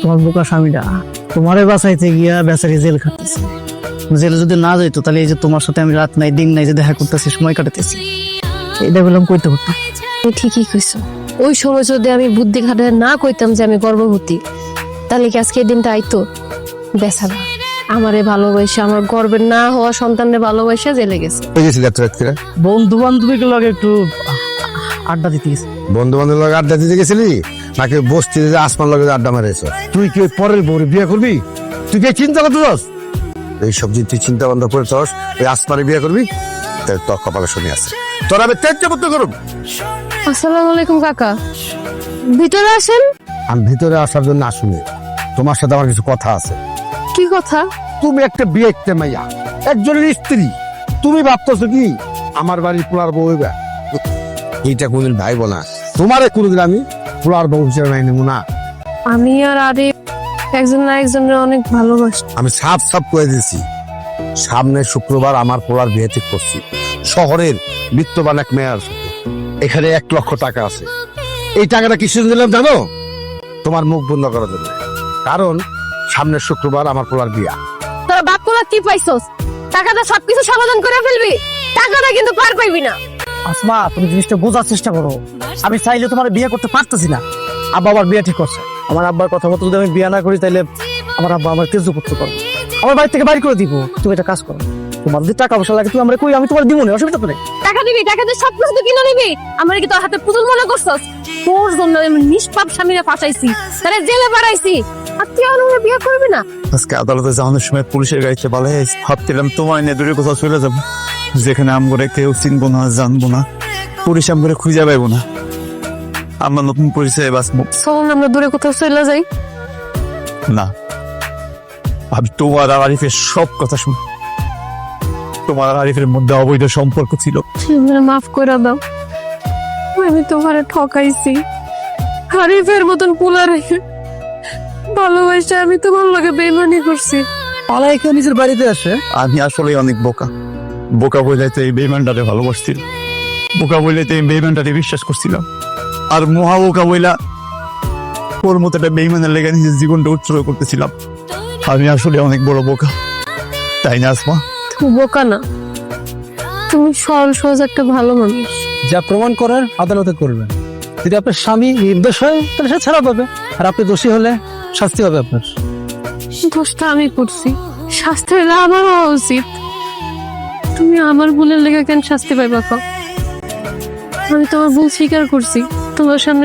তোমার বোকা স্বামীটা তোমারে বাঁচাইতে গিয়া বেচারি জেল খাটতেছে। জেলে যদি না যাইতো তাহলে এই যে তোমার সাথে আমি রাত নাই দিন নাই যে দেখা করতেছি, সময় কাটাতেছি, এটা বললাম কইতে পারতাম। তুমি ঠিকই কইছো। ওই সময় যদি আমি বুদ্ধি খাটায় না কইতাম যে আমি গর্ভবতী, তাহলে কি আজকে এই দিনটা আইতো? বেচারা আমারে ভালোবাসে, আমার গর্বের না হওয়া সন্তানের ভালোবাসা জেলে গেছে। বন্ধু বান্ধবীকে লগে একটু আড্ডা দিতে গেছি। বন্ধু বান্ধব লগে আড্ডা দিতে গেছিলি নাকি বসতিতে যে আসমান লগে আড্ডা মারেছ? তুই কি পরের বউরে বিয়ে করবি? তুই কি চিন্তা করতেছস? এইসব যদি তুই চিন্তা বন্ধ করেছস, ওই আসমানে বিয়ে করবি, তাহলে তোর কপালে শনি আছে। তোর আমি ত্যায্য করতে করুম। আসসালামু আলাইকুম কাকা, ভিতরে আসেন। আমি ভিতরে আসার জন্য আসুনি, তোমার সাথে আমার কিছু কথা আছে। কি কথা? তুমি একটা বিয়ে একটা মাইয়া, একজনের স্ত্রী, তুমি ভাবতেছো কি আমার বাড়ির পোলার বউ হইবা? এইটা কোনদিন ভাইব না। তোমারে কোনদিন আমি পোলার বউ হিসেবে মাই নেবো না। আমি আর আরে একজন না একজনের অনেক ভালোবাসি। আমি সাফ সাফ করে দিয়েছি, সামনে শুক্রবার আমার পোলার বিয়ে ঠিক করছি শহরের বিত্তবান এক মেয়ের সাথে। এখানে 1 লক্ষ টাকা আছে। এই টাকাটা কিসের দিলাম জানো? তোমার মুখ বন্ধ করার জন্য। কারণ সামনের শুক্রবার আমার পোলার বিয়া। তোরা বাপ পোলা কি পাইছস? টাকাটা সবকিছু সমাধান করে ফেলবি, টাকাটা কিন্তু পার পাইবি না। আসমা, তুমি জিনিসটা বোঝার চেষ্টা করো। আমি চাইলে তোমার বিয়ে করতে পারতেছি না। আব্বা আবার বিয়ে ঠিক করছে। আমার আব্বার কথা মতো যদি আমি বিয়ে না করি তাহলে আমার আব্বা আমার তেজ করতে পারবে, আমার বাড়ি থেকে বাড়ি করে দিব। তুমি একটা কাজ করো, তোমার যদি টাকা পয়সা লাগে তুমি আমরা কই, আমি তোমার দিব না, অসুবিধা করে। টাকা দিবি, টাকা দিয়ে সবকিছু তো কিনে নিবি। আমার কি তোর হাতে পুতুল মনে করছস? তোর জন্য আমি নিষ্পাপ স্বামীরে ফাঁসাইছি, তাহলে জেলে পাঠাইছি, আর তুই আমার বিয়ে করবি না? আজকে আদালতে যাওয়ানোর সময় পুলিশের গাড়িতে বলে ভাবছিলাম তোমার নিয়ে দূরে কোথাও চলে যাবো, যেখানে আমগরে কেউ চিনবো না, জানবো না, পুলিশ আমগরে খুঁজে পাইবো না, আমরা নতুন পরিচয়ে বাঁচবো। চল আমরা দূরে কোথাও চলে যাই। না, আমি তোমার আর আরিফের সব কথা শুন। তোমার আর আরিফের মধ্যে অবৈধ সম্পর্ক ছিল। তুমি মাফ করে দাও, আমি তোমারে ঠকাইছি। আরিফের মতন পোলা রেখে ভালোবাসা আমি তোমার লগে বেইমানি করছি। পালাই কেউ নিজের বাড়িতে আসে। আমি আসলে অনেক বোকা। বোকা বইলাইতে এই বেইমানটারে ভালোবাসছিল, বোকা বইলাইতে এই বেইমানটারে বিশ্বাস করছিলাম, আর মহা বোকা বইলা ওর মতো একটা বেইমানের লেগে নিজের জীবনটা উৎসর্গ করতেছিলাম। আমি আসলে অনেক বড় বোকা, তাই না আসমা? তুমি বোকা না, তুমি সরল সহজ একটা ভালো মানুষ। যা প্রমাণ করার আদালতে করবেন। যদি আপনার স্বামী নির্দোষ হয় তাহলে সে ছাড়া পাবে, আর আপনি দোষী হলে শাস্তি হবে আপনার। দোষটা আমি করছি, শাস্তি হলে আমার হওয়া উচিত। তুমি আমার ভুলের লেগে কেন শাস্তি পাইবা? আমি তোমার ভুল স্বীকার করছি, তোমার সামনে